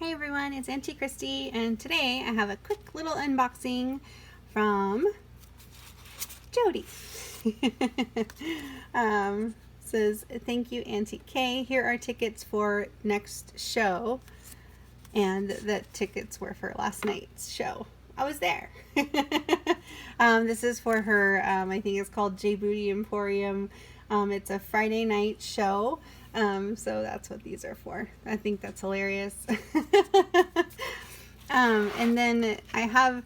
Hey everyone, it's Auntie Christy, and today I have a quick little unboxing from Jodi. Says, thank you Auntie K. Here are tickets for next show, and the tickets were for last night's show. I was there. This is for her, I think it's called J Booty Emporium. It's a Friday night show. So that's what these are for. I think that's hilarious. And then I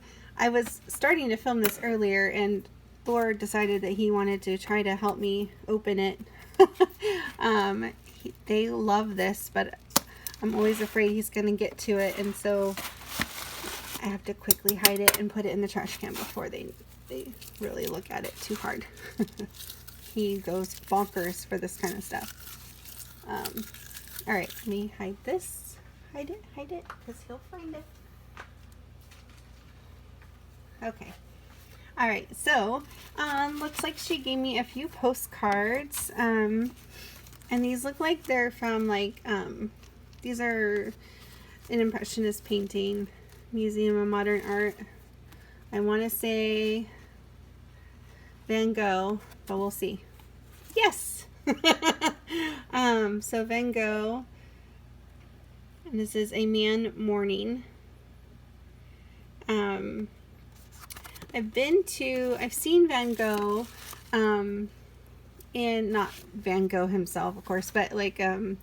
was starting to film this earlier, and Thor decided that he wanted to try to help me open it. They love this, but I'm always afraid he's going to get to it, and so I have to quickly hide it and put it in the trash can before they really look at it too hard. He goes bonkers for this kind of stuff. Alright, let me hide this. Hide it, because he'll find it. Okay. Alright, so, looks like she gave me a few postcards, and these look like they're from, like, these are an Impressionist painting, Museum of Modern Art. I want to say Van Gogh, but we'll see. Yes! So Van Gogh, and this is A Man Mourning. I've seen Van Gogh, not Van Gogh himself, of course, but like, in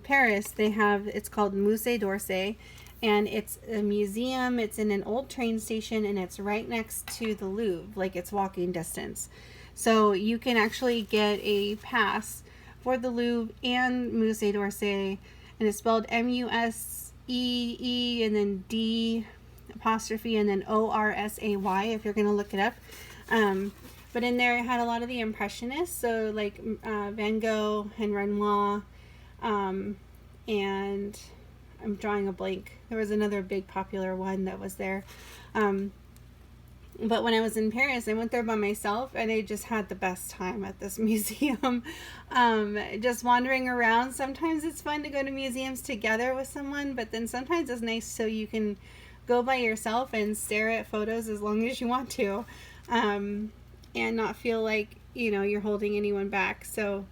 Paris, it's called Musée d'Orsay, and it's a museum. It's in an old train station, and it's right next to the Louvre, like it's walking distance. So you can actually get a pass for the Louvre and Musée d'Orsay, and it's spelled M-U-S-E-E and then D apostrophe and then O-R-S-A-Y if you're going to look it up. But in there it had a lot of the Impressionists, so like Van Gogh and Renoir, and I'm drawing a blank. There was another big popular one that was there. But when I was in Paris, I went there by myself, and I just had the best time at this museum. Just wandering around. Sometimes it's fun to go to museums together with someone, but then sometimes it's nice so you can go by yourself and stare at photos as long as you want to, and not feel like, you know, you're holding anyone back. So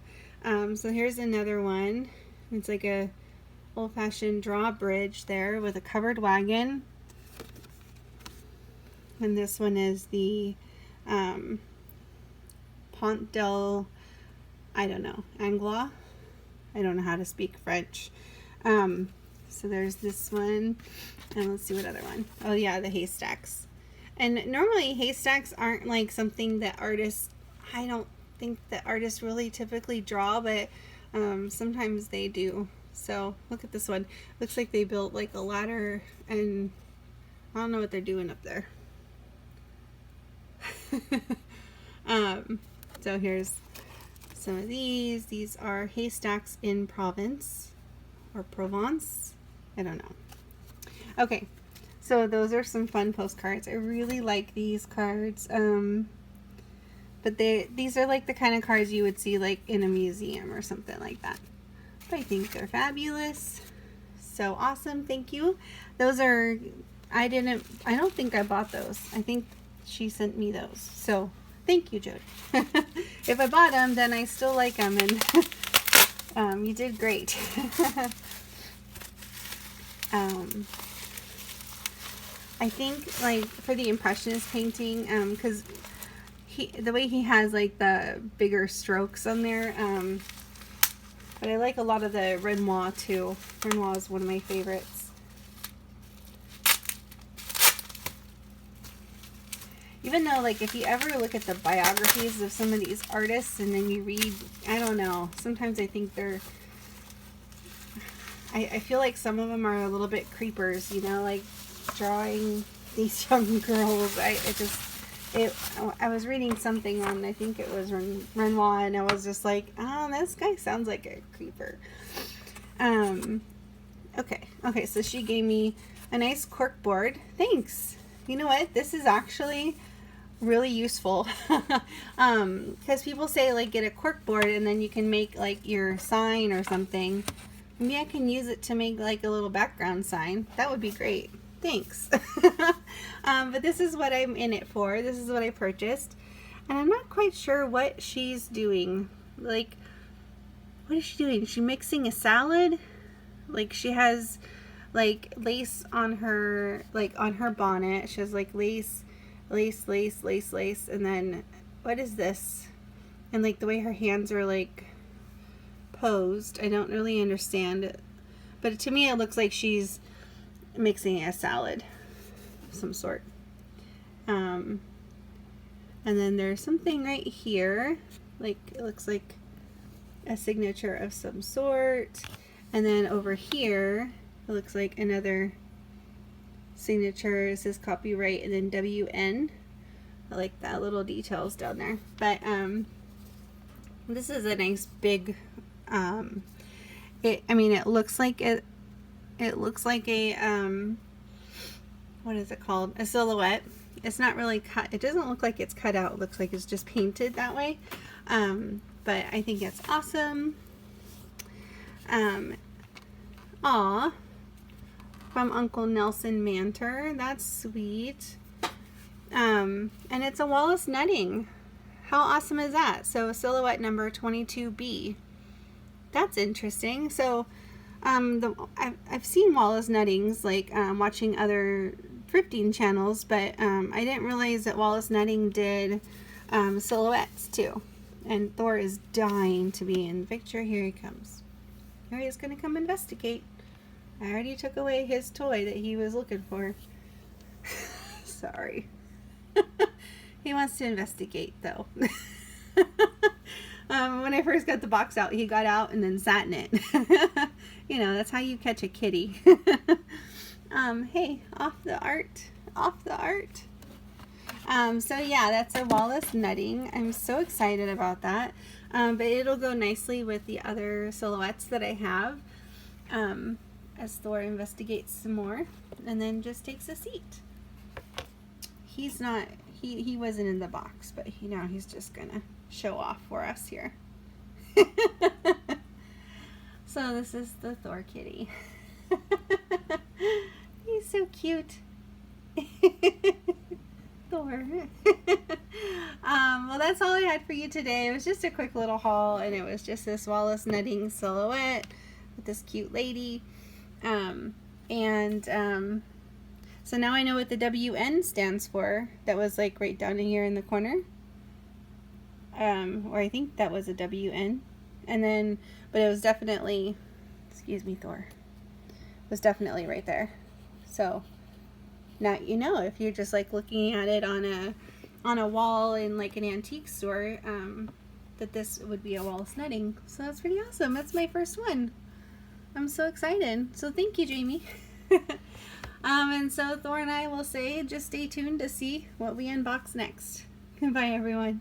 here's another one. It's like a old-fashioned drawbridge there with a covered wagon. And this one is the Pont del, I don't know, Anglois. I don't know how to speak French. So there's this one. And let's see what other one. Oh yeah, the haystacks. And normally haystacks aren't like something that artists, I don't think that artists really typically draw, but sometimes they do. So look at this one. Looks like they built like a ladder, and I don't know what they're doing up there. So here's some of these. These are haystacks in Provence or Provence. I don't know. Okay, so those are some fun postcards. I really like these cards. But these are like the kind of cards you would see like in a museum or something like that. But I think they're fabulous. So awesome. Thank you. Those are, I don't think I bought those. I think she sent me those. So thank you, Jodi. If I bought them, then I still like them, and you did great. I think like for the Impressionist painting, because the way he has like the bigger strokes on there, but I like a lot of the Renoir too. Renoir is one of my favorites. Even though, like, if you ever look at the biographies of some of these artists and then you read, I don't know, sometimes I think I feel like some of them are a little bit creepers, you know, like drawing these young girls. I was reading something on, I think it was Renoir, and I was just like, oh, this guy sounds like a creeper. Okay, so she gave me a nice cork board. Thanks. You know what? This is actually really useful, because people say like get a cork board and then you can make like your sign or something Maybe I can use it to make like a little background sign. That would be great. Thanks. But this is what I'm in it for. This is what I purchased. And I'm not quite sure what she's doing. Like, what is she doing? Is she mixing a salad? Like, she has like lace on her, like on her bonnet. She has like lace, and then what is this? And like the way her hands are like posed, I don't really understand it, but to me it looks like she's mixing a salad of some sort. And then there's something right here, like it looks like a signature of some sort, and then over here it looks like another signature. It says copyright and then WN. I like that little details down there. But this is a nice big I mean, it looks like it looks like a what is it called, a silhouette. It's not really cut, it doesn't look like it's cut out, it looks like it's just painted that way. But I think it's awesome. Aw, from Uncle Nelson Manter, that's sweet. And it's a Wallace netting. How awesome is that? So silhouette number 22B. That's interesting. So I've seen Wallace nettings, like watching other thrifting channels, but I didn't realize that Wallace netting did silhouettes too. And Thor is dying to be in the picture. Here he comes. Here he is going to come investigate. I already took away his toy that he was looking for. Sorry. He wants to investigate though. When I first got the box out, he got out and then sat in it. You know, that's how you catch a kitty. Hey, off the art. Off the art. So yeah, that's a Wallace netting. I'm so excited about that. But it'll go nicely with the other silhouettes that I have. As Thor investigates some more and then just takes a seat. He's not, he wasn't in the box, but now he's just gonna show off for us here. So this is the Thor kitty. He's so cute. Thor. Well, that's all I had for you today. It was just a quick little haul, and it was just this Wallace netting silhouette with this cute lady. So now I know what the WN stands for. That was like right down here in the corner. Or I think that was a WN. And then, but it was definitely, excuse me, Thor, it was definitely right there. So now you know, if you're just like looking at it on a wall in like an antique store, that this would be a Wallace netting. So that's pretty awesome. That's my first one. I'm so excited. So thank you, Jamie. And so Thor and I will say, just stay tuned to see what we unbox next. Bye, everyone.